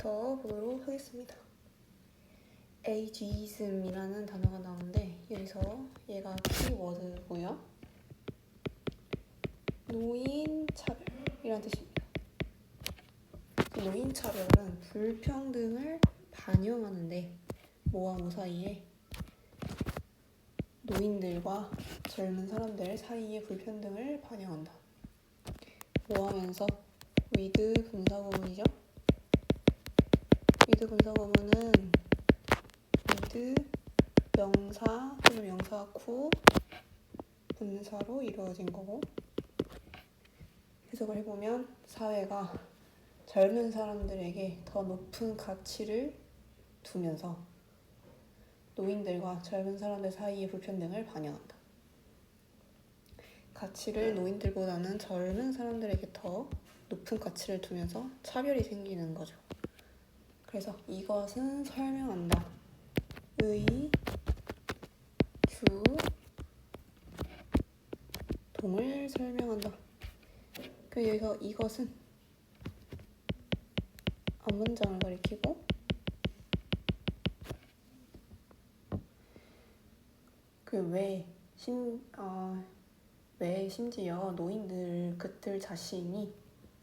이야기부터 보도록 하겠습니다. ageism이라는 단어가 나오는데 여기서 얘가 키워드고요. 노인차별이라는 뜻입니다. 노인차별은 불평등을 반영하는데 뭐와 뭐 사이에 노인들과 젊은 사람들 사이의 불평등을 반영한다. 뭐 하면서? with 분사구문이죠. with 분사구문은 with 명사 또는 명사 후 분사로 이루어진 거고, 해석을 해보면 사회가 젊은 사람들에게 더 높은 가치를 두면서 노인들과 젊은 사람들 사이의 불평등을 반영한다. 가치를 노인들보다는 젊은 사람들에게 더 높은 가치를 두면서 차별이 생기는 거죠. 그래서 이것은 설명한다. 의, 주, 동을 설명한다. 그래서 여기서 이것은 앞문장을 가리키고 왜 심지어 그들 자신이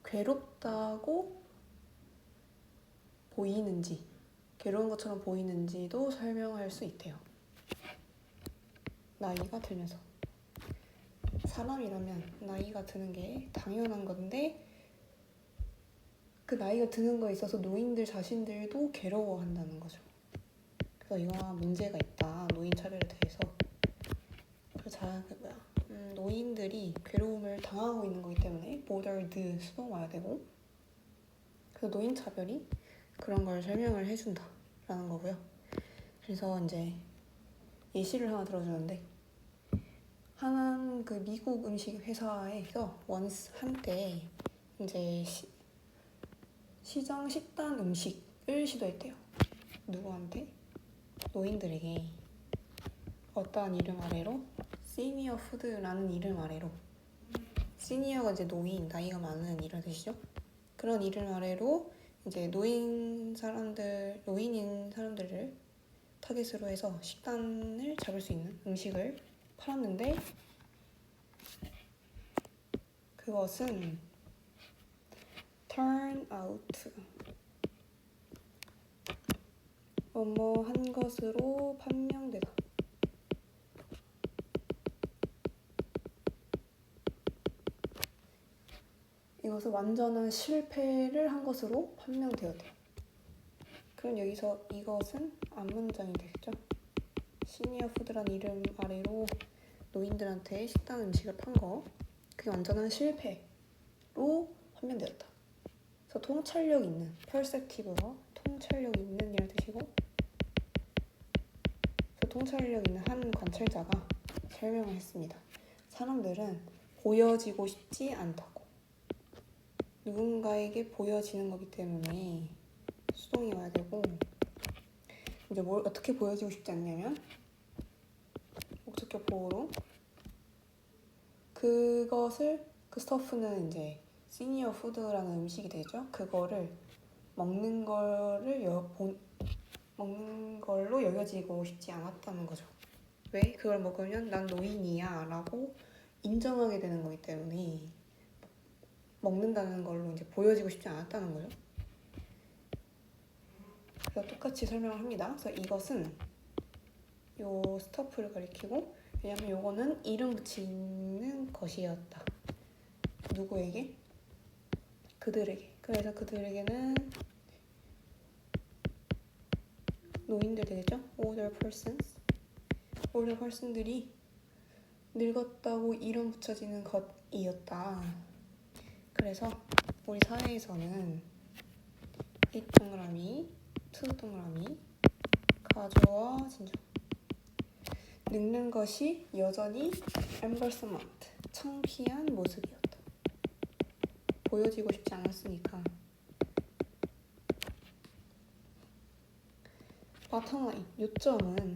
괴롭다고 보이는지, 괴로운 것처럼 보이는지도 설명할 수 있대요. 나이가 들면서. 사람이라면 나이가 드는 게 당연한 건데 그 나이가 드는 거에 있어서 노인들 자신들도 괴로워한다는 거죠. 그래서 이거와 문제가 있다. 노인 차별에 대해서. 노인들이 괴로움을 당하고 있는 거기 때문에 bothered 수동 와야 되고, 그래서 노인 차별이 그런 걸 설명을 해준다라는 거고요. 그래서 이제 예시를 하나 들어주는데, 그 미국 음식 회사에서 한때 이제 시장 식단 음식을 시도했대요. 누구한테? 노인들에게. 어떠한 이름 아래로? 시니어 푸드라는 이름 아래로. 시니어가 이제 노인, 나이가 많은 이런 뜻이죠. 그런 이름 아래로 이제 노인인 사람들을 타겟으로 해서 식단을 잡을 수 있는 음식을 팔았는데, 그것은 turn out 뭐뭐한 것으로 판명되다. 이것은 완전한 실패를 한 것으로 판명되었대요. 그럼 여기서 이것은 앞문장이 되겠죠. 시니어 푸드란 이름 아래로 노인들한테 식단 음식을 판 거, 그게 완전한 실패로 판명되었다. 그래서 통찰력 있는, perceptive가 통찰력 있는 이라는 뜻이고, 그래서 통찰력 있는 한 관찰자가 설명을 했습니다. 사람들은 보여지고 싶지 않다고. 누군가에게 보여지는 거기 때문에 수동이 와야 되고, 이제 뭘 어떻게 보여지고 싶지 않냐면 목적격 보호로 그 스터프는 이제 시니어 푸드라는 음식이 되죠. 그거를 먹는 걸로 여겨지고 싶지 않았다는 거죠. 왜? 그걸 먹으면 난 노인이야 라고 인정하게 되는 거기 때문에 먹는다는 걸로 이제 보여지고 싶지 않았다는 거죠. 그래서 똑같이 설명을 합니다. 그래서 이것은 요 스터프를 가리키고, 왜냐면 요거는 이름 붙이는 것이었다. 누구에게? 그들에게. 그래서 그들에게는 노인들 되겠죠? older person들이 늙었다고 이름 붙여지는 것이었다. 그래서 우리 사회에서는 1 동그라미, 2 동그라미, 가주어 진주. 늙는 것이 여전히 embarrassment, 창피한 모습이었다. 보여지고 싶지 않았으니까. 바텀라인, 요점은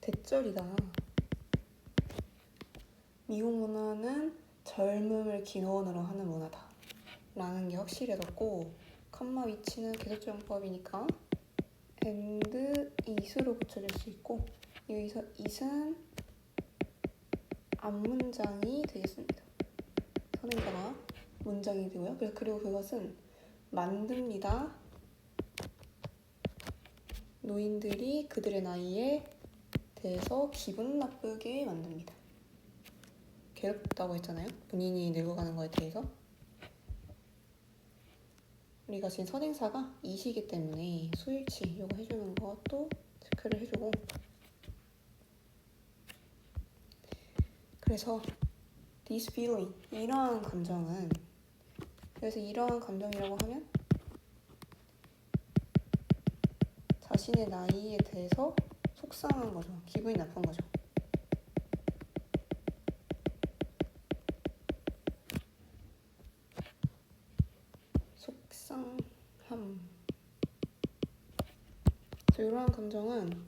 대절이다. 미국 문화는 젊음을 기원으로 하는 문화다. 라는 게 확실해졌고 컴마 위치는 계속적용법이니까 and it으로 고쳐질 수 있고 여기서 it은 앞문장이 되겠습니다. 선행사가 문장이 되고요. 그리고 그것은 만듭니다. 노인들이 그들의 나이에 대해서 기분 나쁘게 만듭니다. 괴롭다고 했잖아요. 본인이 늙어가는 거에 대해서. 우리가 지금 선행사가 이시기 때문에 수일치 이거 해주는 것도 체크를 해주고 그래서 this feeling 이러한 감정은 그래서 이러한 감정이라고 하면 자신의 나이에 대해서 속상한 거죠. 기분이 나쁜 거죠. 속상함. 이러한 감정은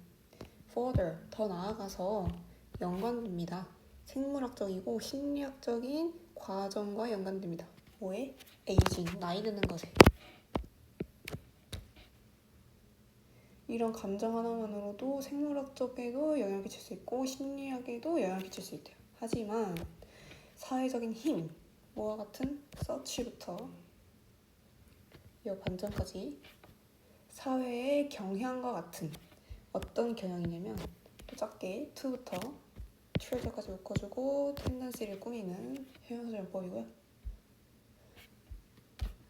further, 더 나아가서 연관됩니다. 생물학적이고 심리학적인 과정과 연관됩니다. 뭐에? 에이징, 나이 드는 것에. 이런 감정 하나만으로도 생물학적에도 영향을 끼칠 수 있고 심리학에도 영향을 끼칠 수 있대요. 하지만 사회적인 힘, 뭐와 같은 서치부터 이 반전까지 사회의 경향과 같은 어떤 경향이냐면 또 작게 to부터 treasure까지 묶어주고 텐던시를 꾸미는 형용사정법이고요.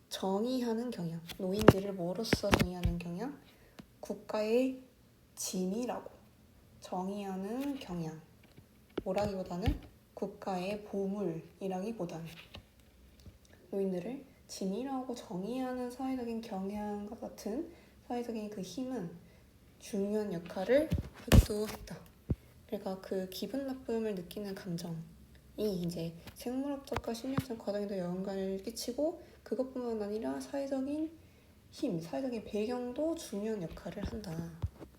정의하는 경향, 노인들을 뭐로서 정의하는 경향? 국가의 짐이라고 정의하는 경향. 뭐라기보다는 국가의 보물이라기보다는 노인들을 짐이라고 정의하는 사회적인 경향과 같은 사회적인 그 힘은 중요한 역할을 하기도 했다. 그러니까 그 기분 나쁨을 느끼는 감정이 이제 생물학적과 심리학적 과정에도 연관을 끼치고 그것뿐만 아니라 사회적인 힘, 사회적인 배경도 중요한 역할을 한다.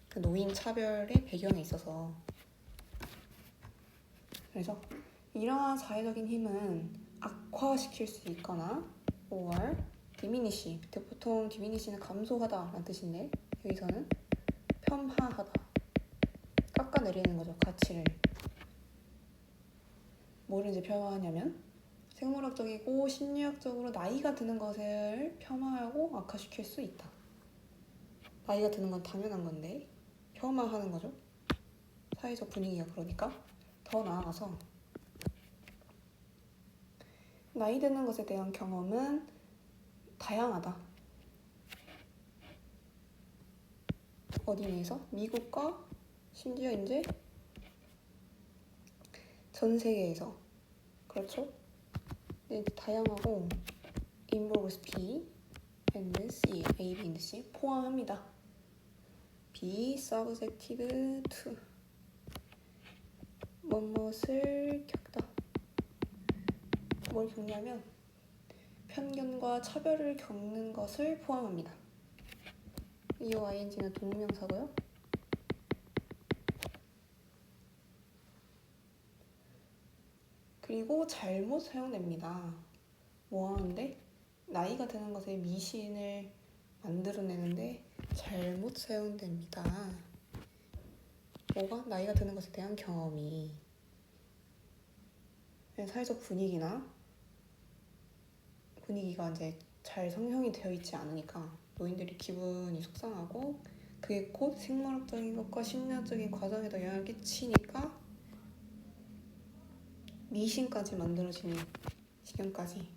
그 노인 차별의 배경에 있어서. 그래서 이러한 사회적인 힘은 악화시킬 수 있거나 or diminish, 보통 diminish는 감소하다 라는 뜻인데 여기서는 폄하하다, 깎아내리는 거죠. 가치를. 뭐를 이제 폄하하냐면 생물학적이고 심리학적으로 나이가 드는 것을 폄하하고 악화시킬 수 있다. 나이가 드는 건 당연한 건데 폄하하는 거죠. 사회적 분위기가 그러니까. 더 나아가서 나이 드는 것에 대한 경험은 다양하다. 어디 내에서? 미국과 심지어 이제 전 세계에서. 그렇죠? 네, 다양하고 involves B and C, A, B and C 포함합니다. be subjected to 무엇을 겪다. 뭘 겪냐면 편견과 차별을 겪는 것을 포함합니다. 이 ing는 동명사고요. 그리고 잘못 사용됩니다. 뭐 하는데? 나이가 드는 것에 미신을 만들어내는데 잘못 사용됩니다. 뭐가? 나이가 드는 것에 대한 경험이. 사회적 분위기가 이제 잘 성형이 되어 있지 않으니까 노인들이 기분이 속상하고 그게 곧 생물학적인 것과 심리학적인 과정에도 영향을 끼치니까 미신까지 만들어지는 지경까지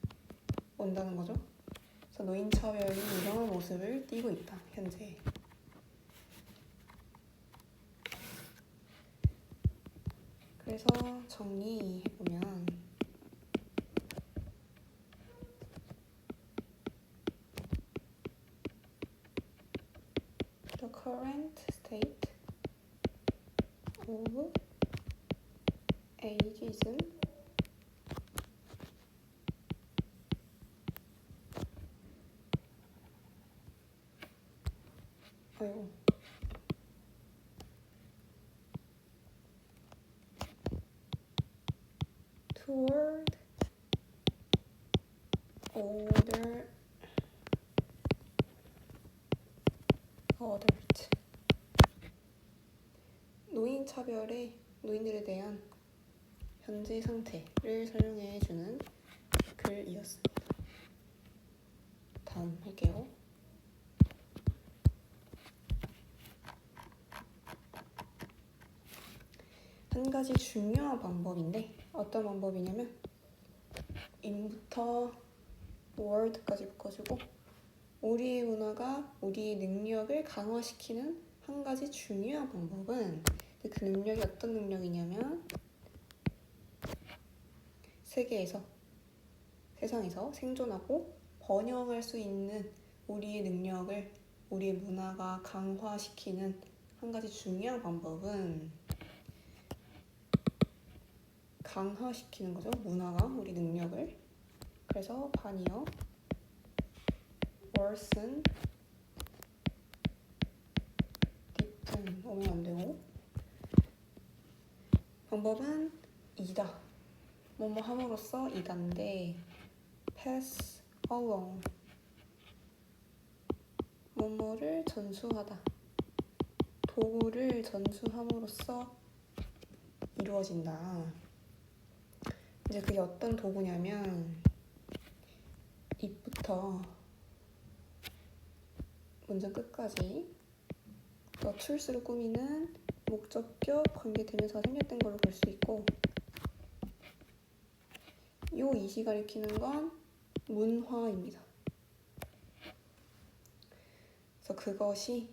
온다는 거죠. 그래서 노인 차별이 이런 모습을 띠고 있다, 현재. 그래서 정리해보면 The current state of ageism toward older 인종차별의 노인들에 대한 현재 상태를 설명해주는 글이었습니다. 다음 할게요. 한 가지 중요한 방법인데 어떤 방법이냐면 in부터 word까지 묶어주고 우리의 문화가 우리의 능력을 강화시키는 한 가지 중요한 방법은 그 능력이 어떤 능력이냐면 세상에서 생존하고 번영할 수 있는 우리의 능력을 우리의 문화가 강화시키는 한 가지 중요한 방법은 강화시키는 거죠. 문화가 우리 능력을. 그래서 반이요. worsen, deepen 오면 안 되고 방법은 이다. 뭐뭐 함으로써 이다인데 pass along 뭐뭐를 전수하다. 도구를 전수함으로써 이루어진다. 이제 그게 어떤 도구냐면 입부터 문장 끝까지 툴스로 꾸미는 목적격 관계대명사가 생략된 걸로 볼 수 있고 요 이시 가리키는 건 문화입니다. 그래서 그것이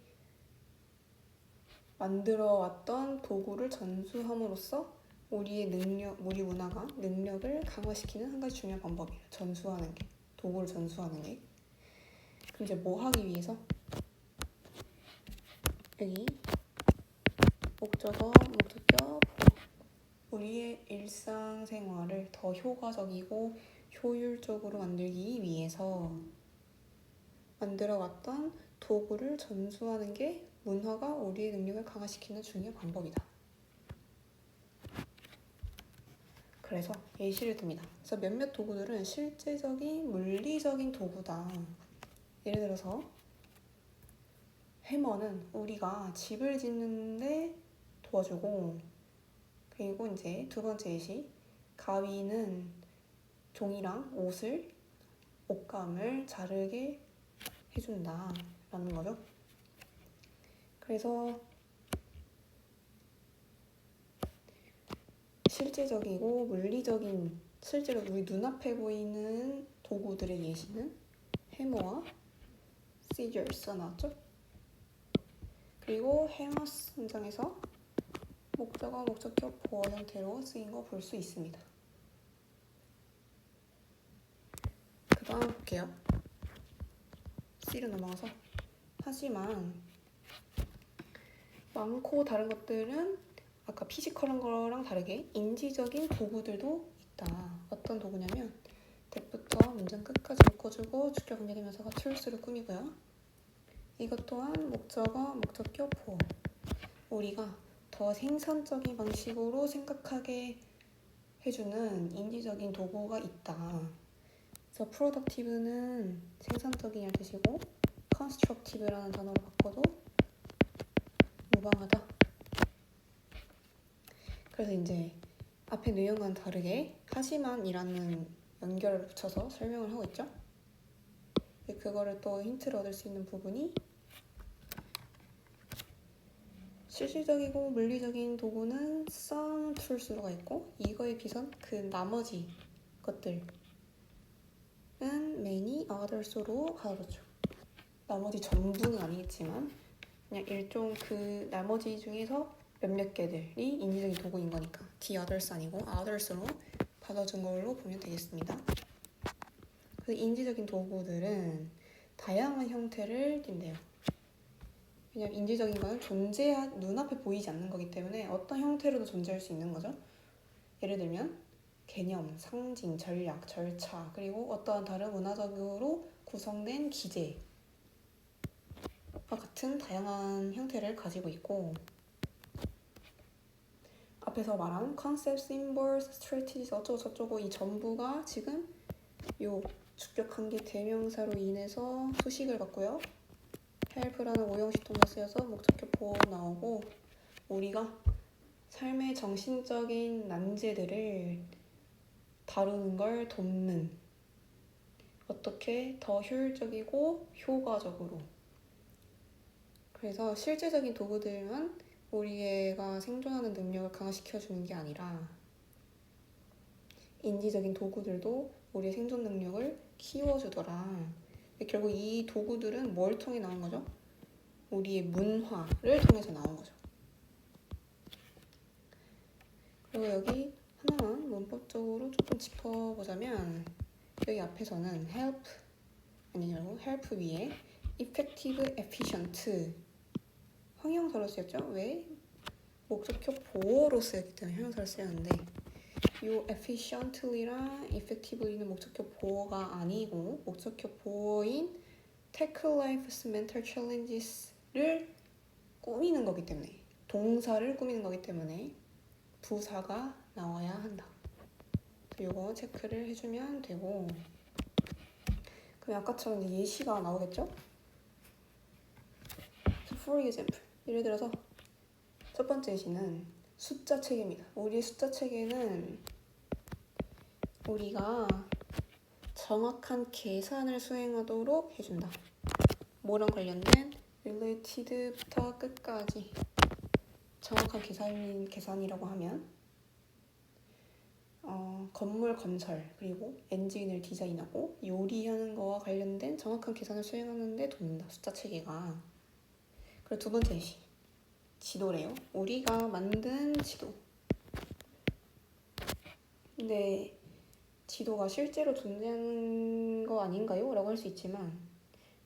만들어왔던 도구를 전수함으로써 우리의 능력, 우리 문화가 능력을 강화시키는 한 가지 중요한 방법이에요. 전수하는 게, 도구를 전수하는 게. 그럼 이제 뭐 하기 위해서? 여기 목적어, 목적격, 우리의 일상생활을 더 효과적이고 효율적으로 만들기 위해서 만들어왔던 도구를 전수하는 게 문화가 우리의 능력을 강화시키는 중요한 방법이다. 그래서 예시를 듭니다. 그래서 몇몇 도구들은 실제적인 물리적인 도구다. 예를 들어서 해머는 우리가 집을 짓는데 도와주고 그리고 이제 두 번째 예시 가위는 종이랑 옷감을 자르게 해준다 라는 거죠. 그래서 실제적이고 물리적인 실제로 우리 눈앞에 보이는 도구들의 예시는 해머와 scissors가 나왔죠. 그리고 해머스 문장에서 목적어, 목적격, 보어 형태로 쓰인 거 볼 수 있습니다. 그 다음 볼게요. C로 넘어가서 하지만 많고 다른 것들은 아까 피지컬한 거랑 다르게 인지적인 도구들도 있다. 어떤 도구냐면 that부터 문장 끝까지 묶어주고 주격 관계대명사가 tools로 꾸미고요. 이것 또한 목적어, 목적격, 보어 우리가 더 생산적인 방식으로 생각하게 해주는 인지적인 도구가 있다. 그래서 productive는 생산적이냐는 뜻이고 constructive라는 단어로 바꿔도 무방하다. 그래서 이제 앞에 내용과는 다르게 하지만이라는 연결을 붙여서 설명을 하고 있죠. 그거를 또 힌트를 얻을 수 있는 부분이 실질적이고 물리적인 도구는 some tools로가 있고 이거에 비선 그 나머지 것들은 many others로 가로죠. 나머지 전부는 아니겠지만 그냥 일종 그 나머지 중에서 몇몇 개들이 인지적인 도구인 거니까 the others 아니고 others로 받아준 걸로 보면 되겠습니다. 그 인지적인 도구들은 다양한 형태를 띈대요. 왜냐면 인지적인 거는 눈앞에 보이지 않는 거기 때문에 어떤 형태로도 존재할 수 있는 거죠. 예를 들면 개념, 상징, 전략, 절차, 그리고 어떠한 다른 문화적으로 구성된 기제와 같은 다양한 형태를 가지고 있고 앞에서 말한 concept, symbols, strategies 어쩌고저쩌고 이 전부가 지금 요 주격 관계 대명사로 인해서 수식을 받고요. help라는 오형식 동사 쓰여서 목적격 보어 나오고 우리가 삶의 정신적인 난제들을 다루는 걸 돕는, 어떻게 더 효율적이고 효과적으로. 그래서 실제적인 도구들만 우리가 생존하는 능력을 강화시켜주는 게 아니라 인지적인 도구들도 우리의 생존 능력을 키워주더라. 결국 이 도구들은 뭘 통해 나온 거죠? 우리의 문화를 통해서 나온 거죠. 그리고 여기 하나만 문법적으로 조금 짚어보자면, 여기 앞에서는 help 위에 effective, efficient 형용사로 쓰였죠? 왜? 목적격 보어로 쓰였기 때문에 형용사를 쓰였는데, 이 efficiently랑 effectively는 목적격 보어가 아니고 목적격 보어인 tackle life's mental challenges를 꾸미는 거기 때문에, 동사를 꾸미는 거기 때문에 부사가 나와야 한다. 이거 체크를 해주면 되고, 그럼 아까처럼 이제 예시가 나오겠죠? For example, 예를 들어서 첫 번째 예시는 숫자 체계입니다. 우리의 숫자 체계는 우리가 정확한 계산을 수행하도록 해준다. 뭐랑 관련된 related부터 끝까지 정확한 계산이라고 하면 건물 건설, 그리고 엔진을 디자인하고 요리하는 거와 관련된 정확한 계산을 수행하는 데 돕는다. 숫자 체계가. 그리고 두 번째 예시, 지도래요. 우리가 만든 지도. 근데 지도가 실제로 존재하는 거 아닌가요? 라고 할 수 있지만,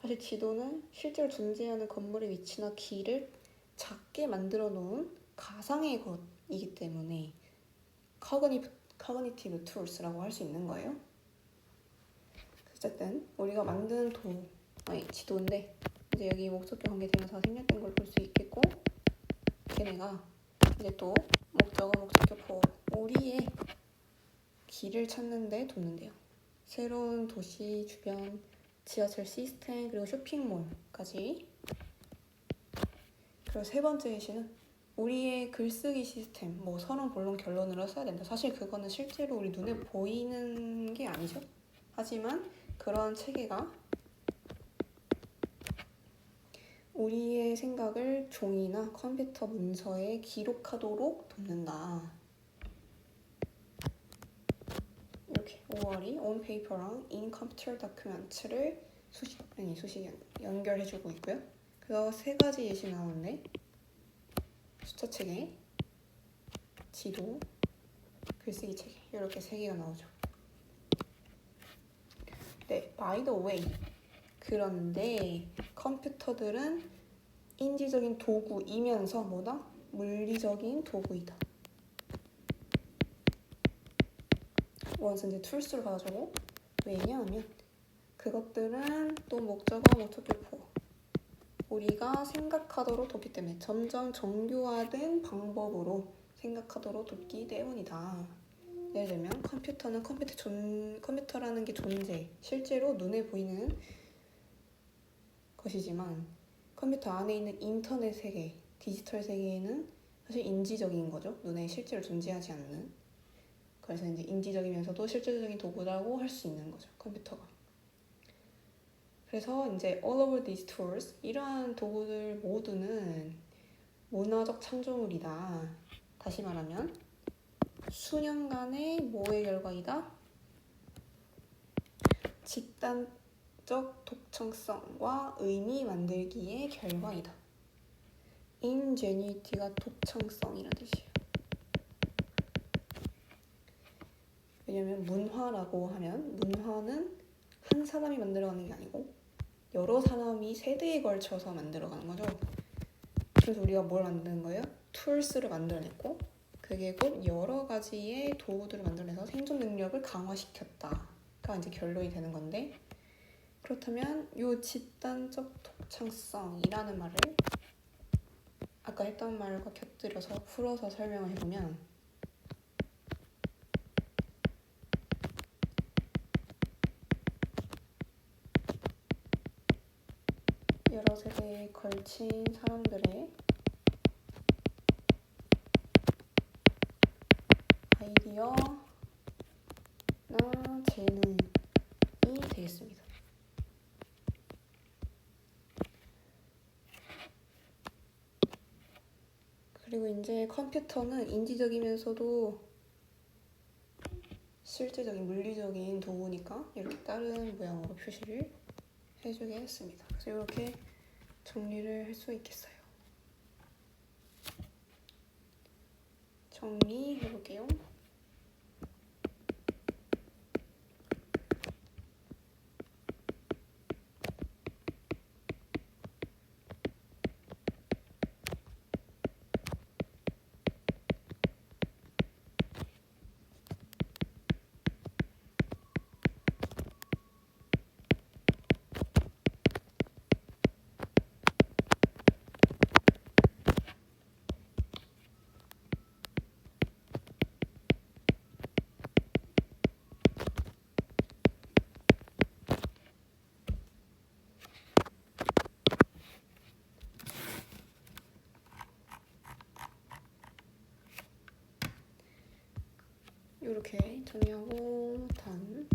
사실 지도는 실제로 존재하는 건물의 위치나 길을 작게 만들어 놓은 가상의 것이기 때문에 cognitive tools라고 할 수 있는 거예요. 어쨌든 우리가 만든 지도인데, 이제 여기 목적격 관계대명사가 생략된 걸 볼 수 있겠고, 걔네가 이제 또 목적어, 목적격 보어, 우리의 길을 찾는 데 돕는데요. 새로운 도시 주변 지하철 시스템, 그리고 쇼핑몰까지. 그리고 세 번째 예시는 우리의 글쓰기 시스템, 서론, 본론, 결론으로 써야 된다. 사실 그거는 실제로 우리 눈에 보이는 게 아니죠. 하지만 그런 체계가 우리의 생각을 종이나 컴퓨터 문서에 기록하도록 돕는다. 이렇게 5월이 on paper랑 in computer document를 연결해주고 있고요. 그래서 세 가지 예시 나오는데, 숫자 체계, 지도, 글쓰기 체계, 이렇게 세 개가 나오죠. 네, by the way, 그런데 컴퓨터들은 인지적인 도구이면서 물리적인 도구이다. 원래는 이제 툴스를 받아주고, 왜냐하면 그것들은 또 목적어, 목적격 보어, 우리가 생각하도록 돕기 때문에, 점점 정교화된 방법으로 생각하도록 돕기 때문이다. 예를 들면 컴퓨터라는 게 실제로 눈에 보이는 것이지만, 컴퓨터 안에 있는 인터넷 세계, 디지털 세계에는 사실 인지적인 거죠. 눈에 실제로 존재하지 않는. 그래서 이제 인지적이면서도 실질적인 도구라고 할 수 있는 거죠, 컴퓨터가. 그래서 이제 all of these tools, 이러한 도구들 모두는 문화적 창조물이다. 다시 말하면 수년간의 뭐의 결과이다? 집단적 독창성과 의미 만들기의 결과이다. ingenuity가 독창성이라는 뜻이에요. 왜냐면 문화라고 하면, 문화는 한 사람이 만들어가는 게 아니고 여러 사람이 세대에 걸쳐서 만들어가는 거죠. 그래서 우리가 뭘 만드는 거예요? 툴스를 만들어냈고, 그게 곧 여러 가지의 도구들을 만들어내서 생존 능력을 강화시켰다가 이제 결론이 되는 건데, 그렇다면 이 집단적 독창성이라는 말을 아까 했던 말과 곁들여서 풀어서 설명을 해보면, 여러 세대에 걸친 사람들의 주어나 재능이 되겠습니다. 그리고 이제 컴퓨터는 인지적이면서도 실제적인 물리적인 도구니까 이렇게 다른 모양으로 표시를 해주게 했습니다. 그래서 이렇게 정리를 할 수 있겠어요. 정리해볼게요. 이렇게 정리하고 다음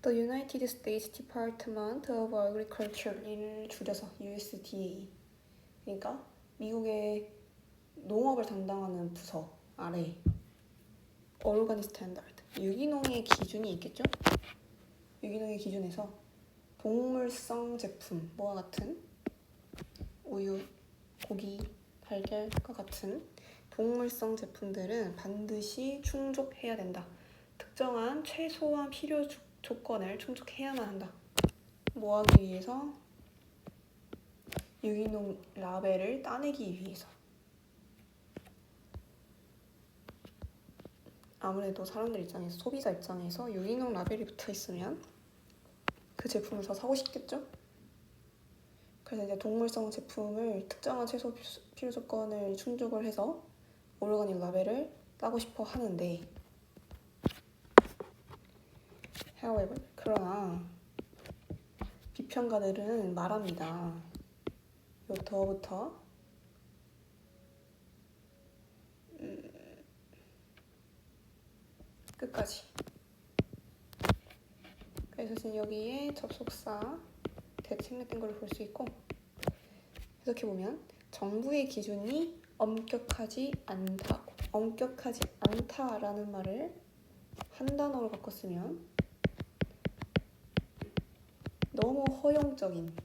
The United States Department of Agriculture를 줄여서 USDA. 그러니까 미국의 농업을 담당하는 부서 아래 Organic Standard, 유기농의 기준이 있겠죠? 유기농의 기준에서 동물성 제품, 뭐와 같은 우유, 고기, 달걀과 같은 동물성 제품들은 반드시 충족해야 된다. 특정한 최소한 필요 조건을 충족해야만 한다. 뭐 하기 위해서? 유기농 라벨을 따내기 위해서. 아무래도 사람들 입장에서, 소비자 입장에서 유기농 라벨이 붙어 있으면 그 제품을 더 사고 싶겠죠? 그래서 이제 동물성 제품을 특정한 최소 필요 조건을 충족을 해서 오르가닉 라벨을 따고 싶어 하는데, however, 그러나 비평가들은 말합니다. 요 더부터 끝까지. 그래서 지금 여기에 접속사 생략된 걸 볼 수 있고, 이렇게 보면 정부의 기준이 엄격하지 않다고, 엄격하지 않다라는 말을 한 단어로 바꿨으면 너무 허용적인,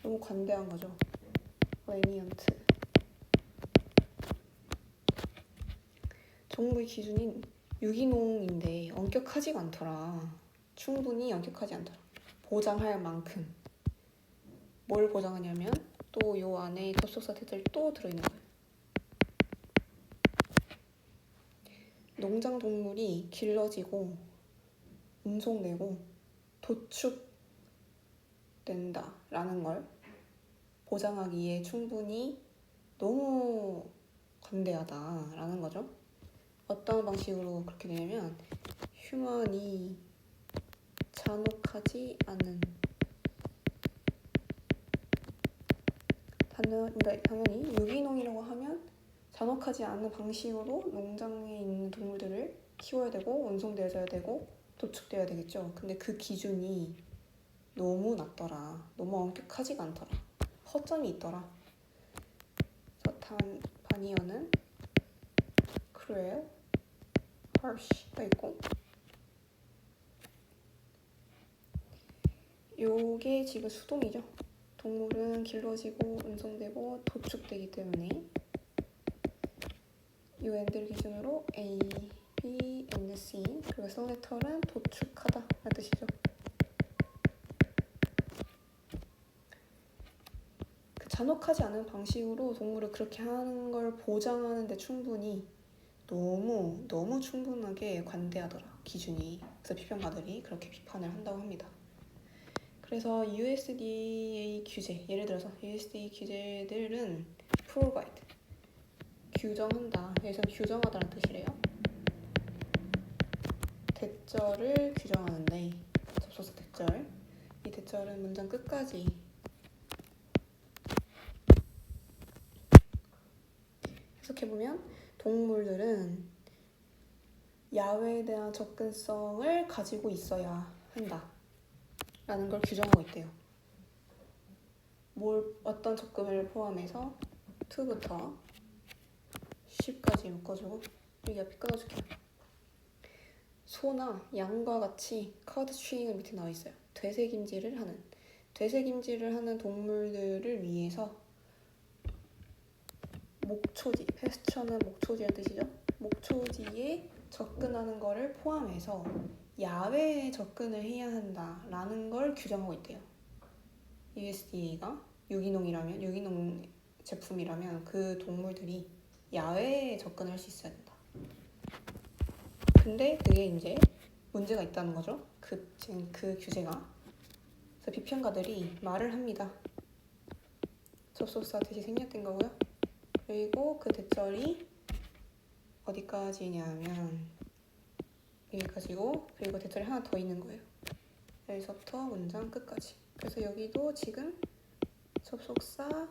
너무 관대한 거죠. 레니언트. 정부의 기준인 유기농인데 엄격하지가 않더라. 충분히 엄격하지 않더라. 보장할 만큼. 뭘 보장하냐면 또 요 안에 접속사 대절이 또 들어있는 거예요. 농장 동물이 길러지고 운송되고 도축된다라는 걸 보장하기에 충분히 너무 관대하다라는 거죠. 어떤 방식으로 그렇게 되냐면 휴먼이 잔혹하지 않은, 당연히 유기농이라고 하면 잔혹하지 않은 방식으로 농장에 있는 동물들을 키워야 되고 운송되어야 되고 도축되어야 되겠죠. 근데 그 기준이 너무 낮더라. 너무 엄격하지가 않더라. 허점이 있더라. 그래서 바니어는 cruel, harsh가 있고, 요게 지금 수동이죠. 동물은 길러지고 운송되고 도축되기 때문에 이 N들 기준으로 A, B, and C, 그리고 셀렉터는 도축하다 라는 뜻이죠. 그 잔혹하지 않은 방식으로 동물을 그렇게 하는 걸 보장하는데 충분히 너무 충분하게 관대하더라, 기준이. 그래서 비평가들이 그렇게 비판을 한다고 합니다. 그래서 USDA 규제, 예를 들어서 USDA 규제들은 provide, 규정한다. 여기서 규정하다는 뜻이래요. 대절을 규정하는데, 접속사 대절. 이 대절은 문장 끝까지 해석해보면 동물들은 야외에 대한 접근성을 가지고 있어야 한다 라는 걸 규정하고 있대요. 어떤 접근을 포함해서 to부터 10까지 묶어주고 여기 앞에 끊어줄게요. 소나 양과 같이 카드 추잉은 밑에 나와 있어요. 되새김질을 하는 동물들을 위해서 목초지, 패스처는 목초지란 뜻이죠. 목초지에 접근하는 거를 포함해서 야외에 접근을 해야 한다라는 걸 규정하고 있대요. USDA가 유기농 제품이라면 그 동물들이 야외에 접근할 수 있어야 된다. 근데 그게 이제 문제가 있다는 거죠. 지금 그 규제가. 그래서 비평가들이 말을 합니다. 접속사 대시 생략된 거고요. 그리고 그 대절이 어디까지냐면 여기까지고, 그리고 대절이 하나 더 있는 거예요. 여기서부터 문장 끝까지. 그래서 여기도 지금 접속사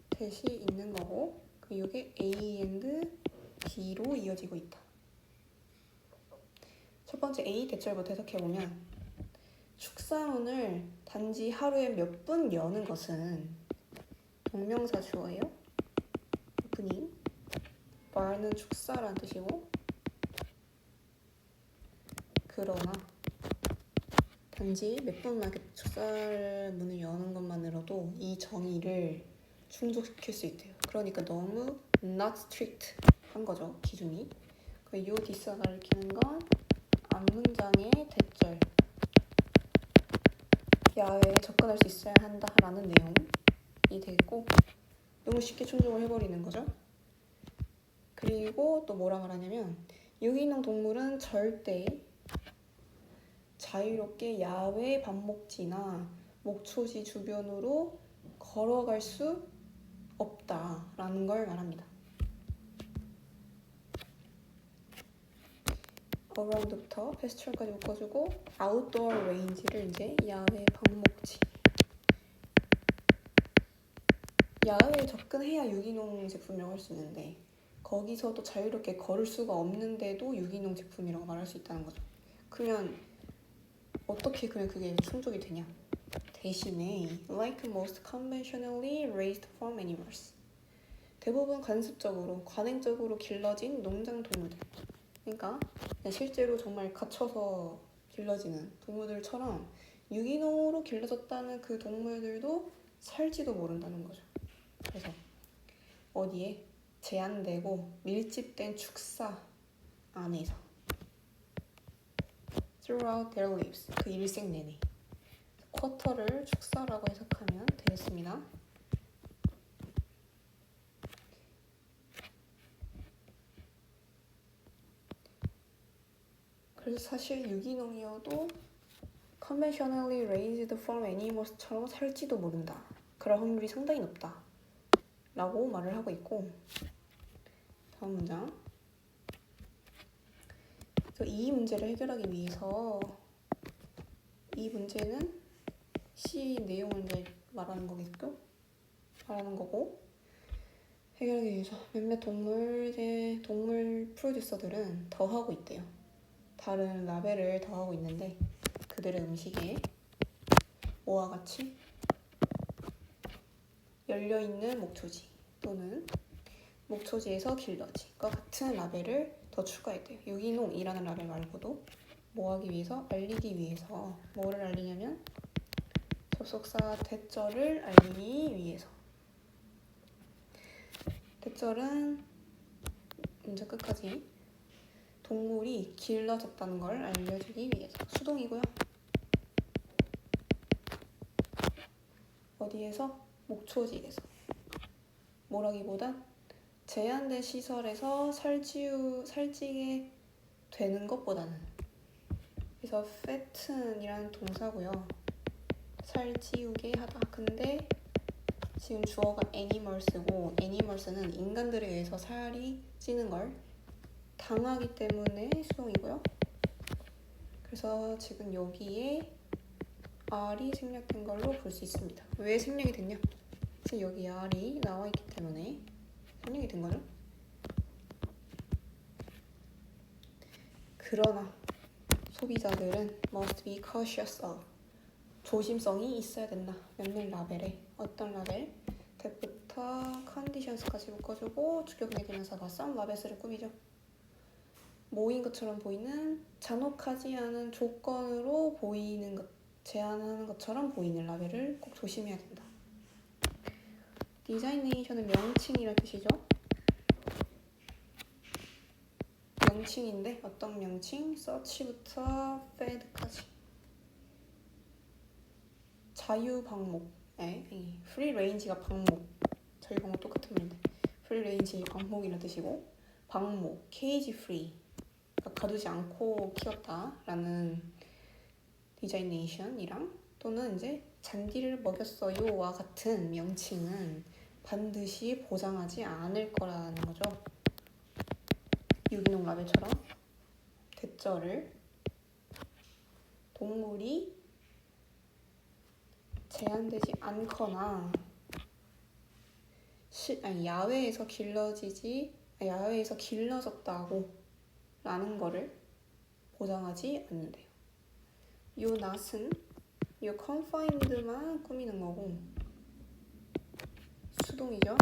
대시 있는 거고, 이게 A and B로 이어지고 있다. 첫 번째 A 대절부터 해석해보면, 축사문을 단지 하루에 몇 분 여는 것은 동명사 주어예요. 오프닝. 말은 축사라는 뜻이고, 그러나 단지 몇 분만 축사문을 여는 것만으로도 이 정의를 충족시킬 수 있대요. 그러니까 너무 not strict 한 거죠, 기준이. 이 디스가 가리키는 건 앞문장의 대절, 야외에 접근할 수 있어야 한다라는 내용이 되겠고, 너무 쉽게 충족을 해버리는 거죠. 그리고 또 뭐라 말하냐면, 유기농 동물은 절대 자유롭게 야외 밥목지나 목초지 주변으로 걸어갈 수 없다라는 걸 말합니다. around부터 pasture까지 묶어주고, outdoor range를 이제 야외 방목지. 야외에 접근해야 유기농 제품이라고 할 수 있는데, 거기서도 자유롭게 걸을 수가 없는데도 유기농 제품이라고 말할 수 있다는 거죠. 그러면 어떻게 그게 충족이 되냐? 대신에 like most conventionally raised farm animals, 대부분 관행적으로 길러진 농장 동물들, 그러니까 실제로 정말 갇혀서 길러지는 동물들처럼 유기농으로 길러졌다는 그 동물들도 살지도 모른다는 거죠. 그래서 어디에? 제한되고 밀집된 축사 안에서 throughout their lives, 그 일생 내내. 쿼터를 축사라고 해석하면 되겠습니다. 그래서 사실 유기농이어도 conventionally raised farm animals처럼 살지도 모른다. 그럴 확률이 상당히 높다. 라고 말을 하고 있고, 다음 문장. 그래서 이 문제를 해결하기 위해서, 이 문제는 C 내용을 이제 말하는 거고, 해결하기 위해서 몇몇 동물 프로듀서들은 더 하고 있대요. 다른 라벨을 더 하고 있는데, 그들의 음식에 뭐와 같이 열려있는 목초지 또는 목초지에서 길러지과 같은 라벨을 더 추가했대요. 유기농이라는 라벨 말고도 뭐 하기 위해서? 알리기 위해서. 뭐를 알리냐면 접속사 대절을 알리기 위해서. 대절은 문제 끝까지 동물이 길러졌다는 걸 알려주기 위해서. 수동이고요. 어디에서? 목초지에서. 뭐라기보단 제한된 시설에서 살찌게 되는 것보다는. 그래서 fatten이라는 동사고요. 살찌우게 하다. 근데 지금 주어가 animals고, animals는 인간들에 의해서 살이 찌는 걸 당하기 때문에 수동이고요. 그래서 지금 여기에 R이 생략된 걸로 볼 수 있습니다. 왜 생략이 됐냐? 지금 여기 R이 나와 있기 때문에 생략이 된 거죠. 그러나 소비자들은 must be cautious of. 조심성이 있어야 된다. 몇몇 라벨에. 어떤 라벨? that부터 conditions까지 묶어주고 주격의 대명사가 some 라벨스를 꾸미죠. 모인 것처럼 보이는 잔혹하지 않은 조건으로 보이는 것, 제한하는 것처럼 보이는 라벨을 꼭 조심해야 된다. 디자이네이션은 명칭이라는 뜻이죠. 명칭인데 어떤 명칭? search부터 fed까지 자유 방목, free range가 방목, 자유 방목 똑같은 말인데 free range 방목이라는 뜻이고 방목, cage free, 그러니까 가두지 않고 키웠다라는 디자이네이션이랑 또는 이제 잔디를 먹였어요와 같은 명칭은 반드시 보장하지 않을 거라는 거죠. 유기농 라벨처럼 대절을 동물이 제한되지 않거나 야외에서 길러졌다고 라는 거를 보장하지 않는데요. 요 낫은 요 confined만 꾸미는 거고 수동이죠.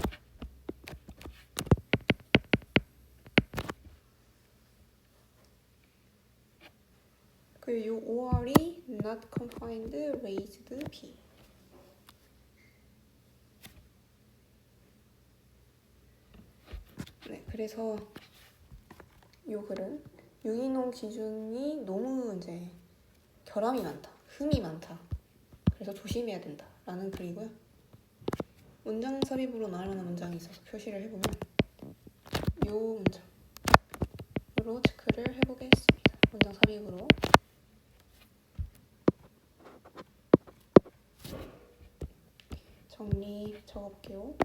그리고 요 or이 not confined raised p. 네, 그래서 요 글은 유기농 기준이 너무 이제 결함이 많다, 흠이 많다. 그래서 조심해야 된다 라는 글이고요. 문장 삽입으로 나열하는 문장이 있어서 표시를 해보면 요 문장으로 체크를 해보겠습니다. 문장 삽입으로 정리 적어볼게요.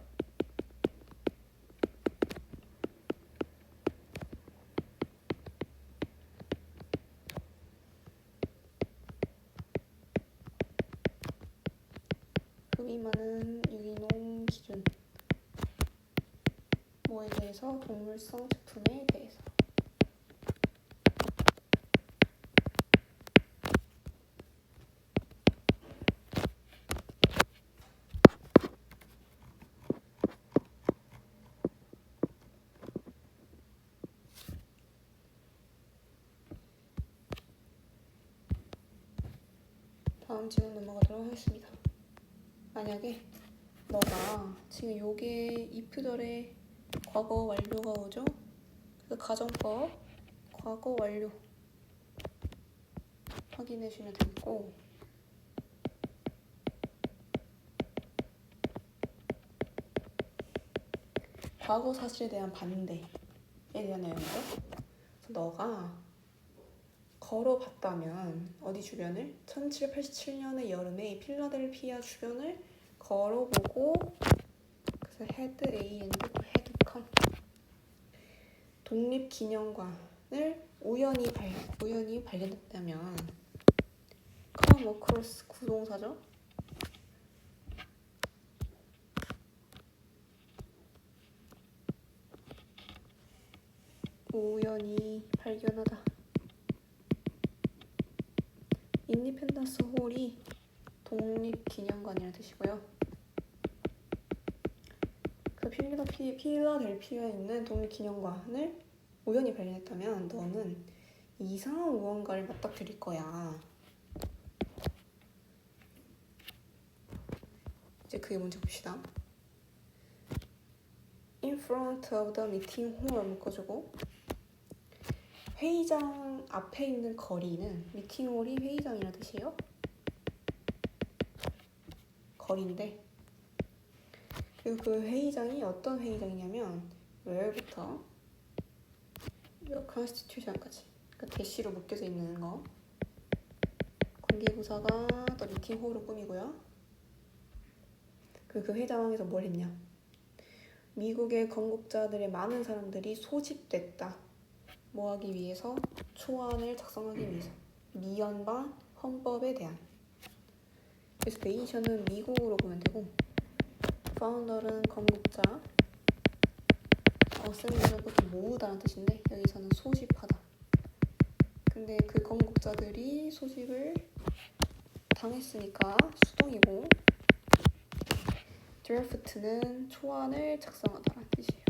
흠이 많은 유기농 기준 뭐에 대해서? 동물성 제품에 대해서. 다음 질문 넘어가도록 하겠습니다. 만약에 너가 지금 요게 if절에 과거 완료가 오죠? 그래서 가정법 과거 완료 확인해 주시면 되겠고 과거 사실에 대한 반대에 대한 내용이죠. 그래서 너가 걸어봤다면 어디 주변을? 1787년의 여름에 필라델피아 주변을 걸어보고 그래서 had A and had come 독립기념관을 우연히 발견했다면 come across 구동사죠. 우연히 발견하다. 인디펜던스 홀이 독립기념관이라는 뜻이고요. 그 필라델피아에 있는 독립기념관을 우연히 발견했다면 너는 이상한 무언가를 맞닥뜨릴 거야. 이제 그게 뭔지 봅시다. In front of the meeting hall 묶어주고 회의장 앞에 있는 거리는 미팅홀이 회의장이라는 뜻이에요. 거리인데 그리고 그 회의장이 어떤 회의장이냐면 where부터 constitution까지 그러니까 대시로 묶여져 있는 거 관계부사가 또 미팅홀을 꾸미고요. 그 회의장에서 뭘 했냐 미국의 건국자들의 많은 사람들이 소집됐다. 뭐 하기 위해서? 초안을 작성하기 위해서. 미연방 헌법에 대한. 그래서 네이션은 미국으로 보면 되고 파운더는 건국자 어셈블은 보통 모으다라는 뜻인데 여기서는 소집하다. 근데 그 건국자들이 소집을 당했으니까 수동이고, 드래프트는 초안을 작성하다라는 뜻이에요.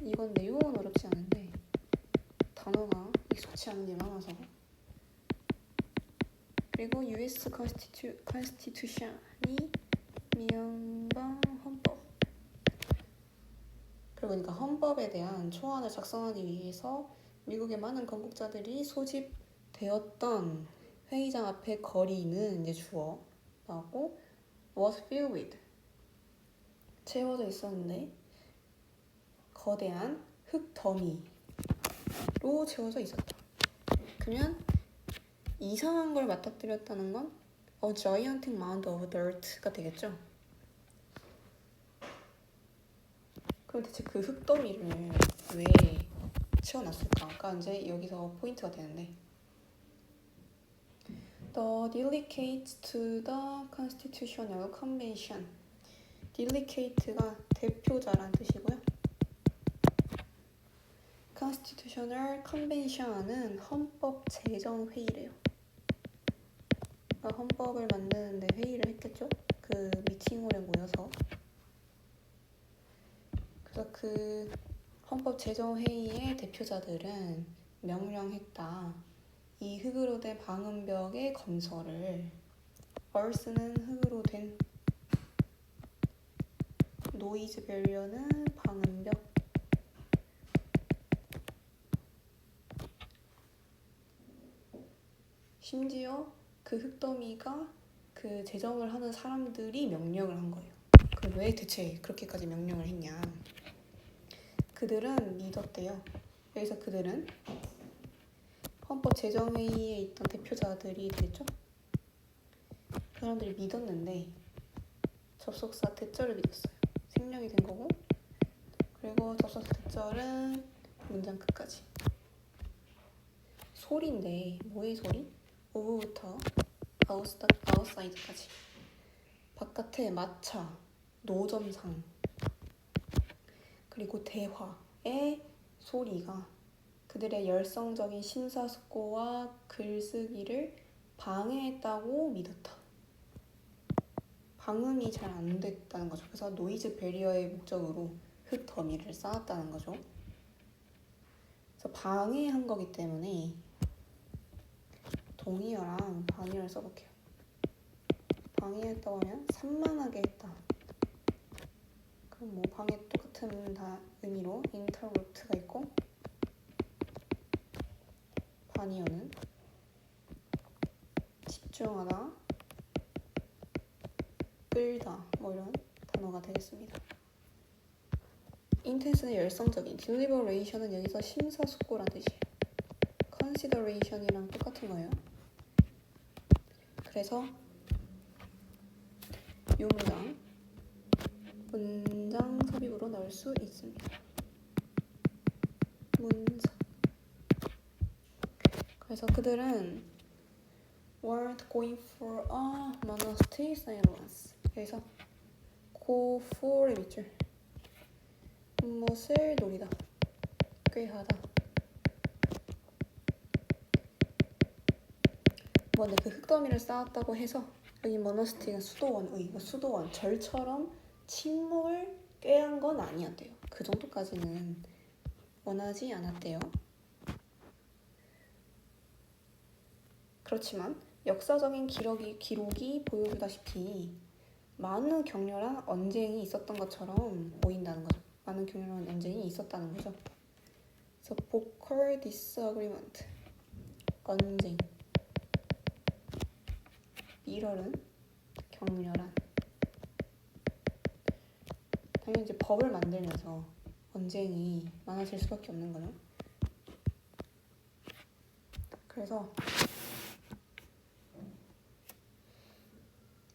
이건 내용은 어렵지 않은데 단어가 익숙치 않은 게 많아서. 그리고 US Constitution이 미연방 헌법. 그러니까 헌법에 대한 초안을 작성하기 위해서 미국의 많은 건국자들이 소집되었던 회의장 앞의 거리는 이제 주어 나오고 was filled with 채워져 있었는데 거대한 흙더미로 채워져 있었다. 그러면 이상한 걸 맞닥뜨렸다는 건 a giant mound of dirt가 되겠죠. 그럼 대체 그 흙더미를 왜 채워놨을까가 이제 여기서 포인트가 되는데, The delegates to the Constitutional Convention. delegate가 대표자란 뜻이고요. Constitutional Convention은 헌법 제정 회의래요. 그러니까 헌법을 만드는데 회의를 했겠죠. 그 미팅홀에 모여서. 그래서 그 헌법 제정 회의의 대표자들은 명령했다. 이 흙으로 된 방음벽의 건설을, earth는 흙으로 된, 노이즈 배리어는 방음벽, 심지어 그 흙더미가 그 제정을 하는 사람들이 명령을 한 거예요. 그럼 왜 대체 그렇게까지 명령을 했냐? 그들은 믿었대요. 여기서 그들은 헌법 제정회의에 있던 대표자들이 되겠죠? 그 사람들이 믿었는데 접속사 대절을 믿었어요. 생략이 된 거고, 그리고 접속사 대절은 문장 끝까지. 소리인데 뭐의 소리? 오브부터 아웃사이드까지. 바깥에 마차, 노점상, 그리고 대화의 소리가 그들의 열성적인 심사숙고와 글쓰기를 방해했다고 믿었다. 방음이 잘 안 됐다는 거죠. 그래서 노이즈 배리어의 목적으로 흙 더미를 쌓았다는 거죠. 그래서 방해한 거기 때문에 동의어랑 방해를 써볼게요. 방해했다고 하면 산만하게 했다. 그럼 뭐 방해 똑같은 다 의미로 interrupt가 있고, 바니어는 집중하다, 끌다 뭐 이런 단어가 되겠습니다. intense는 열성적인, deliberation은 여기서 심사숙고란 뜻이에요. consideration이랑 똑같은 거예요. 그래서 이 문장 삽입으로 넣을 수 있습니다. 문장. 그래서 그들은 weren't going for a monastic silence. 여기서 go for의 밑줄. 무엇을 노리다, 꾀하다. 근데 그 흙더미를 쌓았다고 해서 여기 monastic은 수도원, 절처럼 침묵을 꾀한 건 아니었대요. 그 정도까지는 원하지 않았대요. 그렇지만 역사적인 기록이 보여주다시피 많은 격렬한 언쟁이 있었던 것처럼 보인다는 거죠. 많은 격렬한 언쟁이 있었다는 거죠. 그래서 vocal disagreement, 언쟁. 미럴은 격렬한. 당연히 이제 법을 만들면서 언쟁이 많아질 수밖에 없는 거죠. 그래서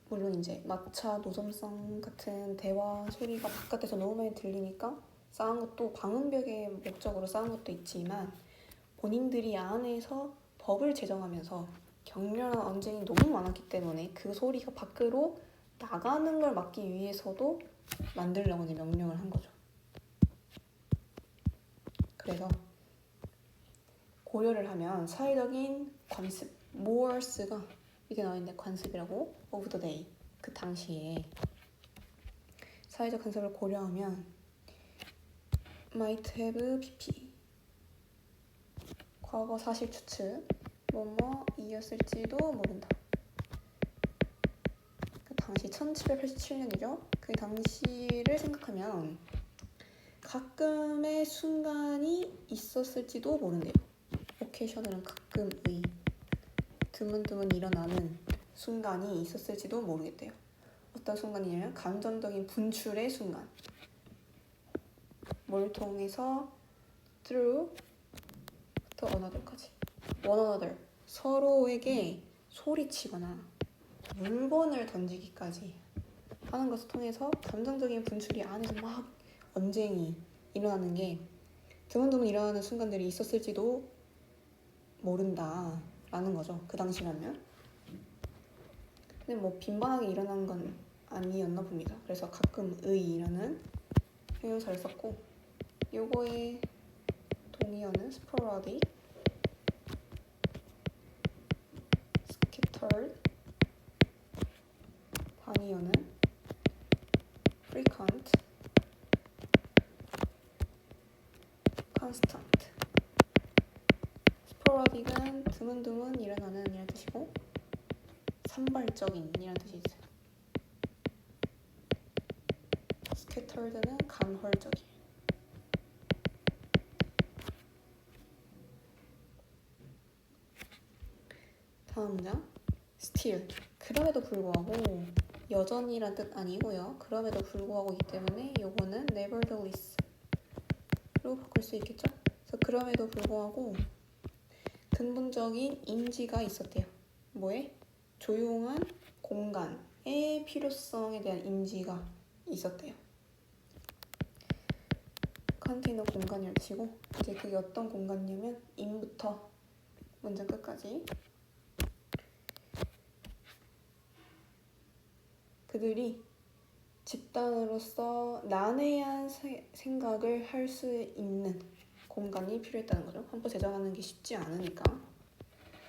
물론 이제 마차, 노점상 같은 대화 소리가 바깥에서 너무 많이 들리니까 쌓은 것도 방음벽의 목적으로 쌓은 것도 있지만, 본인들이 안에서 법을 제정하면서 격렬한 언쟁이 너무 많았기 때문에 그 소리가 밖으로 나가는 걸 막기 위해서도 만들려고 이제 명령을 한 거죠. 그래서 고려를 하면 사회적인 관습, more스가 이게 나와있는데 관습이라고 of the day 그 당시에 사회적 관습을 고려하면 might have pp 과거 사실 추측 뭐뭐이었을지도 모른다. 그 당시 1787년이죠. 그 당시를 생각하면 가끔의 순간이 있었을지도 모른대요. 오케이셔널은 가끔의 드문드문 일어나는 순간이 있었을지도 모르겠대요. 어떤 순간이냐면 감정적인 분출의 순간. 뭘 통해서 through to another까지. one another. 서로에게 소리치거나 물건을 던지기까지 하는 것을 통해서 감정적인 분출이 안에서 막 언쟁이 일어나는 게 드문드문 일어나는 순간들이 있었을지도 모른다라는 거죠. 그 당시라면. 근데 뭐 빈번하게 일어난 건 아니었나 봅니다. 그래서 가끔의라는 형용사를 썼고 요거의 동의어는 sporadic, scattered, 단위어는 frequent, constant. sporadic은 드문드문 일어나는 이라는 뜻이고 산발적인 이라는 뜻이 있어요. scattered는 간헐적인. 다음 문장 still 그럼에도 불구하고 여전이란 뜻 아니고요. 그럼에도 불구하고이기 때문에 요거는 nevertheless로 바꿀 수 있겠죠. 그래서 그럼에도 불구하고 근본적인 인지가 있었대요. 뭐에? 조용한 공간의 필요성에 대한 인지가 있었대요. 컨테이너 공간이라는 뜻이고 이제 그게 어떤 공간이냐면 in부터 문장 끝까지 그들이 집단으로서 난해한 생각을 할 수 있는 공간이 필요했다는 거죠. 한번 제정하는 게 쉽지 않으니까.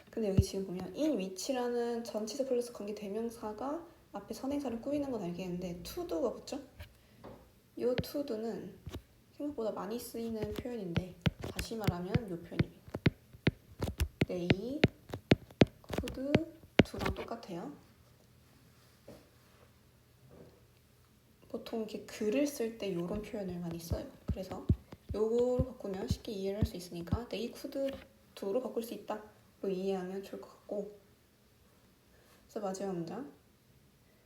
근데 여기 지금 보면 in which라는 전치사 플러스 관계 대명사가 앞에 선행사를 꾸미는 건 알겠는데 to do가 붙죠? 요 to do는 생각보다 많이 쓰이는 표현인데 다시 말하면 요 표현입니다. they could do랑 똑같아요. 보통 이렇게 글을 쓸 때 이런 표현을 많이 써요. 그래서 요거로 바꾸면 쉽게 이해를 할 수 있으니까 they could do로 바꿀 수 있다 로 이해하면 좋을 것 같고. 그래서 마지막 문장.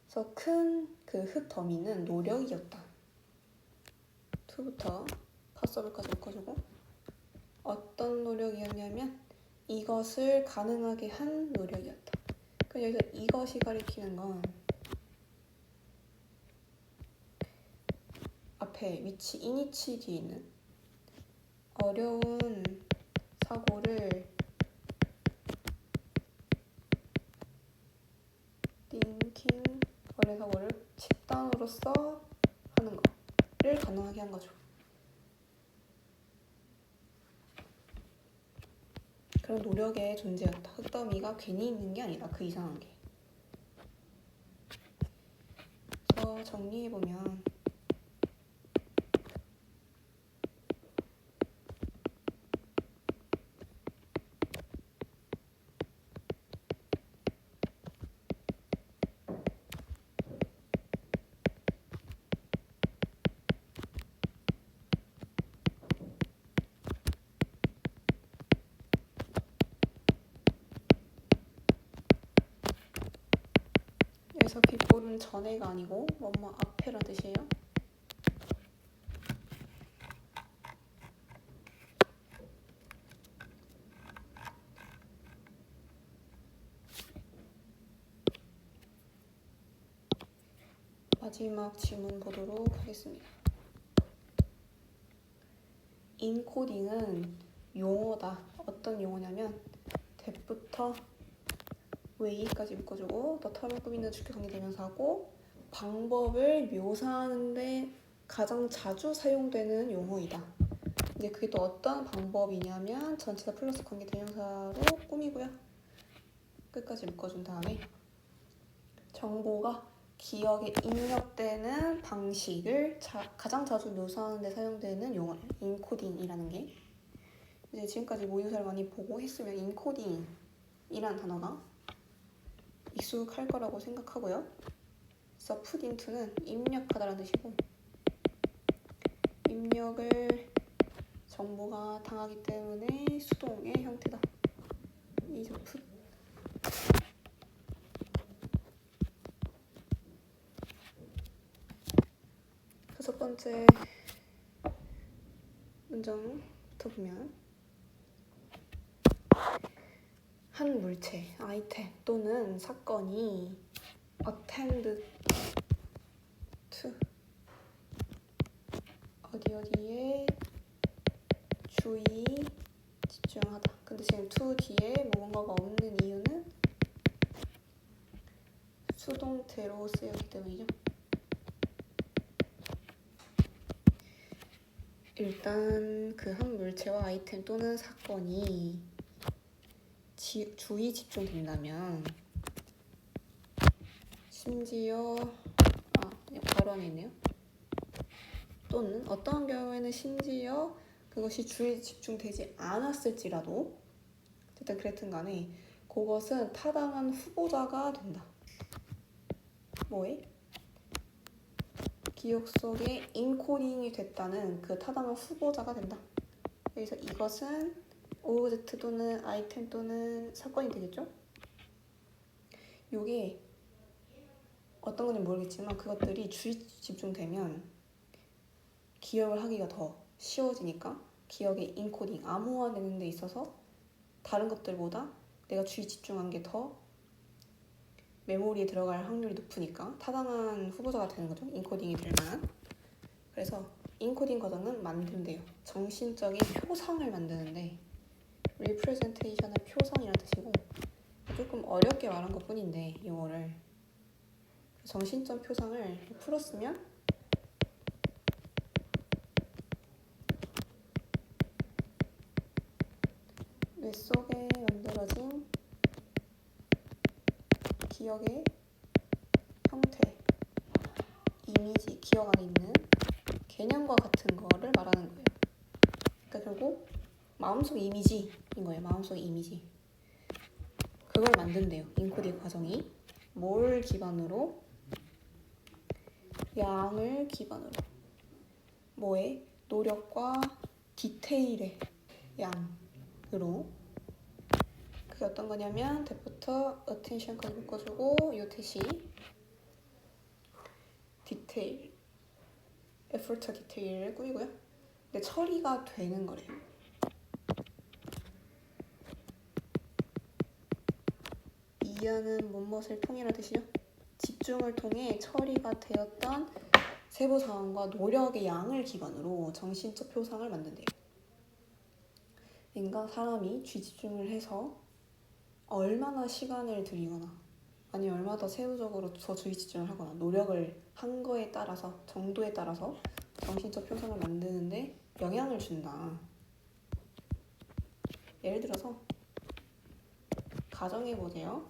그래서 큰 그 흙 더미는 노력이었다. to부터 파서블까지 묶어주고 어떤 노력이었냐면 이것을 가능하게 한 노력이었다. 그럼 여기서 이것이 가리키는 건 앞에 위치 이니치 뒤에 있는 어려운 사고를 thinking 어려운 사고를 집단으로서 하는 거를 가능하게 한 거죠. 그런 노력의 존재였다. 흙더미가 괜히 있는 게 아니다. 그 이상한 게. 그래서 정리해보면 여기서 비포는 전에가 아니고 뭐뭐 앞에란 뜻이에요. 마지막 질문 보도록 하겠습니다. 인코딩은 용어다. 어떤 용어냐면 that부터 way까지 묶어주고 더 텀을 꾸미는 주격관계 대명사고 방법을 묘사하는데 가장 자주 사용되는 용어이다. 이제 그게 또 어떤 방법이냐면 전치사 플러스 관계 대명사로 꾸미고요. 끝까지 묶어준 다음에 정보가 기억에 입력되는 방식을 가장 자주 묘사하는 데 사용되는 용어예요. 인코딩이라는 게. 이제 지금까지 모의고사를 많이 보고 했으면 인코딩이라는 단어가 익숙할 거라고 생각하고요. 그래서 put into는 입력하다라는 뜻이고, 입력을 정보가 당하기 때문에 수동의 형태다. 이제 put. 첫 번째 문장부터 보면 한 물체, 아이템 또는 사건이 attend to 어디에 주의 집중하다. 근데 지금 to 뒤에 뭔가가 없는 이유는 수동태로 쓰였기 때문이죠. 일단 그 한 물체와 아이템 또는 사건이 주의 집중된다면, 심지어 바로 안에 있네요. 또는 어떤 경우에는 심지어 그것이 주의 집중되지 않았을지라도 어쨌든 그랬든 간에 그것은 타당한 후보자가 된다. 뭐에? 기억 속에 인코딩이 됐다는 그 타당한 후보자가 된다. 그래서 이것은 오브젝트 또는 아이템 또는 사건이 되겠죠? 요게 어떤 건지 모르겠지만 그것들이 주의 집중되면 기억을 하기가 더 쉬워지니까 기억의 인코딩, 암호화되는 데 있어서 다른 것들보다 내가 주의 집중한 게 더 메모리에 들어갈 확률이 높으니까 타당한 후보자가 되는 거죠. 인코딩이 될 만한. 그래서 인코딩 과정은 만든대요. 정신적인 표상을 만드는데, representation은 표상이라는 뜻이고 조금 어렵게 말한 것 뿐인데 용어를 정신적 표상을 풀었으면 뇌 속에 만들어진 기억의 형태, 이미지, 기억 안에 있는 개념과 같은 거를 말하는 거예요. 그러니까 결국 마음속 이미지인 거예요. 마음속 이미지. 그걸 만든대요. 인코딩 과정이. 뭘 기반으로? 양을 기반으로. 뭐에? 노력과 디테일의 양으로. 그게 어떤 거냐면 대부터 attention까지 묶어주고 요태시 디테일, effort 디테일을 꾸미고요. 근데 처리가 되는 거래요. 이하는 무엇을 통해라는 뜻이죠. 집중을 통해 처리가 되었던 세부 상황과 노력의 양을 기반으로 정신적 표상을 만든대요. 그러니까 사람이 집중을 해서 얼마나 시간을 들이거나 아니면 얼마나 더 세부적으로 더 주의 집중을 하거나 노력을 한 거에 따라서, 정도에 따라서 정신적 표상을 만드는데 영향을 준다. 예를 들어서 가정해보세요.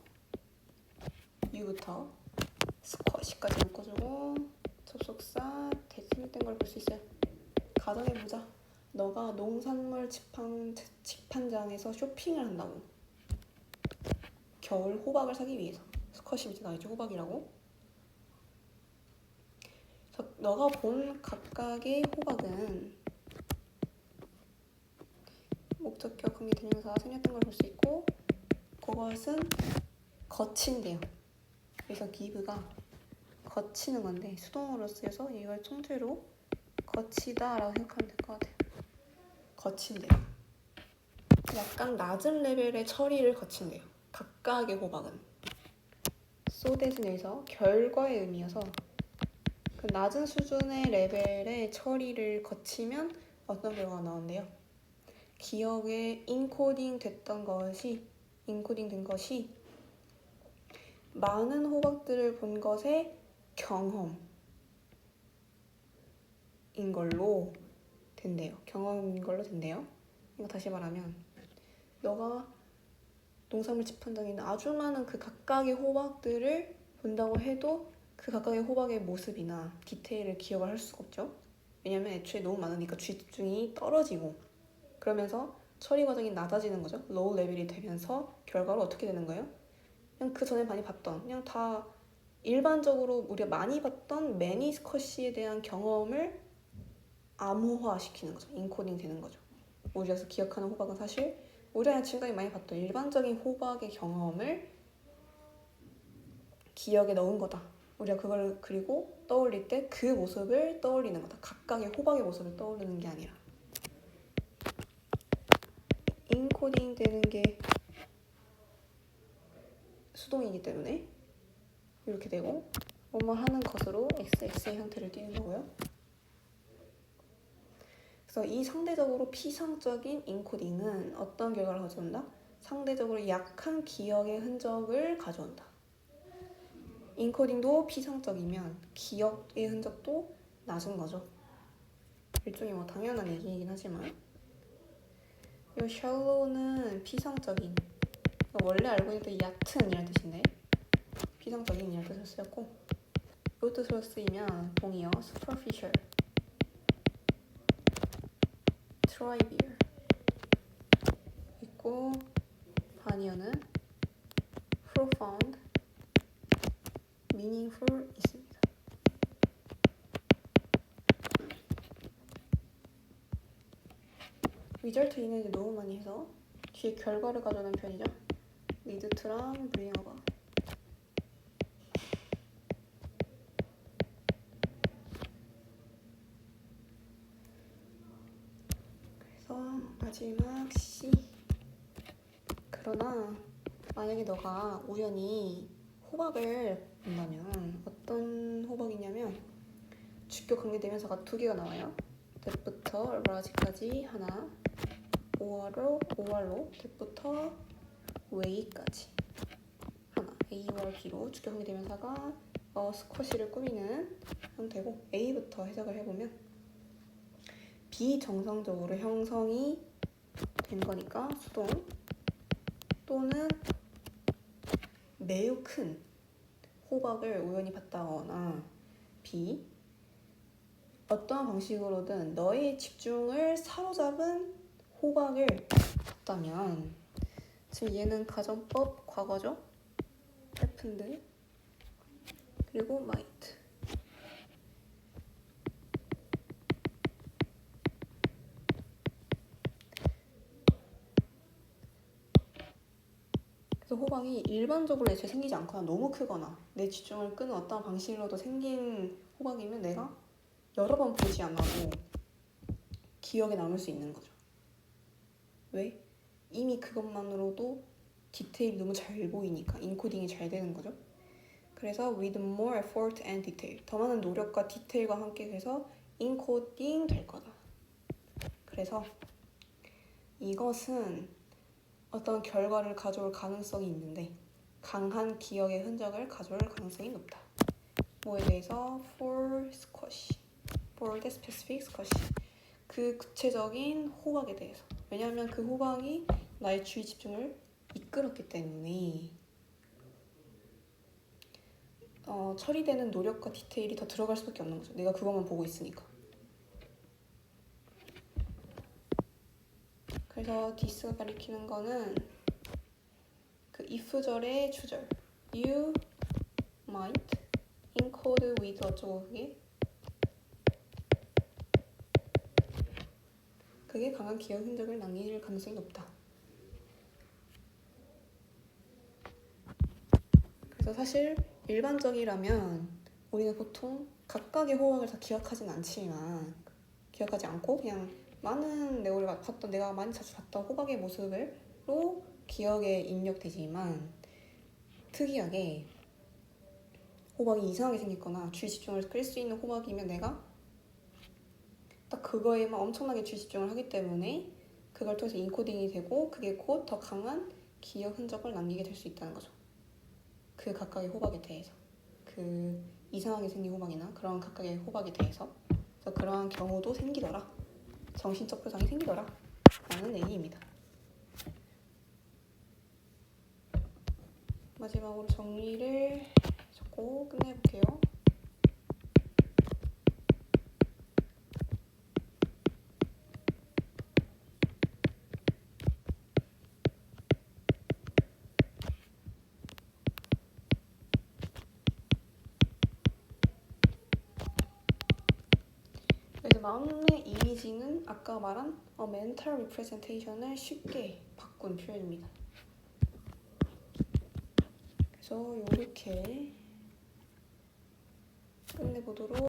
U부터 스쿼시까지 묶어주고 접속사 대칭된 걸 볼 수 있어요. 가정해보자. 너가 농산물 집판장에서 쇼핑을 한다고. 겨울 호박을 사기 위해서. 스쿼시 밑에 나있죠. 호박이라고. 너가 본 각각의 호박은 목적격 관계 대명사가 생략된 걸 볼 수 있고, 그것은 거친대요. 그래서 give가 거치는 건데 수동으로 쓰여서 이걸 통째로 거치다라고 생각하면 될 것 같아요. 거친대요. 약간 낮은 레벨의 처리를 거친대요. 각각의 호박은. so that은 여기서 결과의 의미여서 그 낮은 수준의 레벨의 처리를 거치면 어떤 결과가 나온대요. 기억에 인코딩 된 것이 많은 호박들을 본 것의 경험인 걸로 된대요. 경험인 걸로 된대요. 그러니까 다시 말하면 너가 농산물 집판장에 있는 아주 많은 그 각각의 호박들을 본다고 해도 그 각각의 호박의 모습이나 디테일을 기억을 할 수가 없죠. 왜냐면 애초에 너무 많으니까 주의 집중이 떨어지고 그러면서 처리 과정이 낮아지는 거죠. 로우 레벨이 되면서 결과로 어떻게 되는 거예요? 그냥 그 전에 많이 봤던 그냥 다 일반적으로 우리가 많이 봤던 매니스컷시에 대한 경험을 암호화시키는 거죠. 인코딩 되는 거죠. 우리가 기억하는 호박은 사실 우리가 지금까지 많이 봤던 일반적인 호박의 경험을 기억에 넣은 거다. 우리가 그걸 그리고 떠올릴 때 그 모습을 떠올리는 거다. 각각의 호박의 모습을 떠올리는 게 아니라 인코딩 되는 게 수동이기 때문에 이렇게 되고 뭐뭐 하는 것으로 XX의 형태를 띄는 거고요. 그래서 이 상대적으로 피상적인 인코딩은 어떤 결과를 가져온다? 상대적으로 약한 기억의 흔적을 가져온다. 인코딩도 피상적이면 기억의 흔적도 낮은 거죠. 일종의 뭐 당연한 얘기이긴 하지만 이 shallow는 피상적인, 원래 알고 있는 뜻이 얕은 이란 뜻인데 피상적인 이란 뜻을 쓰였고 이 뜻으로 쓰이면 동의어 superficial, trivial 있고 반의어는 profound, meaningful 있습니다. result 이는 이제 너무 많이 해서 뒤에 결과를 가져오는 편이죠. lead to랑 bring about. 그래서 마지막 C. 그러나 만약에 너가 우연히 호박을 본다면 어떤 호박이냐면 주격 관계대명사가 두 개가 나와요. that부터 large까지 하나, OR로 that부터 way까지 하나, A와 B로 주격 관계대명사가 스쿼시를 꾸미는 형태고 A부터 해석을 해보면 비정상적으로 형성이 된 거니까 수동 또는 매우 큰 호박을 우연히 봤다거나 B 어떠한 방식으로든 너의 집중을 사로잡은 호박을 봤다면 지금 얘는 가정법 과거죠? happened 그리고 might. 그래서 호박이 일반적으로 애초에 생기지 않거나 너무 크거나 내 집중을 끄는 어떤 방식으로도 생긴 호박이면 내가 여러 번 보지 않아도 기억에 남을 수 있는 거죠. 왜? 이미 그것만으로도 디테일이 너무 잘 보이니까 인코딩이 잘 되는 거죠. 그래서 with more effort and detail, 더 많은 노력과 디테일과 함께 해서 인코딩 될 거다. 그래서 이것은 어떤 결과를 가져올 가능성이 있는데 강한 기억의 흔적을 가져올 가능성이 높다. 뭐에 대해서? for squash, for the specific squash, 그 구체적인 호박에 대해서. 왜냐하면 그 호박이 나의 주의 집중을 이끌었기 때문에 처리되는 노력과 디테일이 더 들어갈 수밖에 없는 거죠. 내가 그것만 보고 있으니까. 그래서 this가 가리키는 거는 그 if절의 주절 you might encode with 어쩌고 그게 강한 기억 흔적을 남길 가능성이 높다. 그래서 사실 일반적이라면 우리는 보통 각각의 호박을 다 기억하진 않지만 기억하지 않고 그냥 많은 내가 많이 자주 봤던 호박의 모습으로 기억에 입력되지만 특이하게 호박이 이상하게 생겼거나 주의 집중을 끌 수 있는 호박이면 내가 딱 그거에만 엄청나게 주의 집중을 하기 때문에 그걸 통해서 인코딩이 되고 그게 곧 더 강한 기억 흔적을 남기게 될 수 있다는 거죠. 그 각각의 호박에 대해서, 그 이상하게 생긴 호박이나 그런 각각의 호박에 대해서. 그래서 그러한 경우도 생기더라. 정신적 표정이 생기더라 라는 의미입니다. 마지막으로 정리를 적고 끝내볼게요. 그래서 마음의 이미지는 아까 말한 mental representation을 쉽게 바꾼 표현입니다. 그래서 이렇게 끝내보도록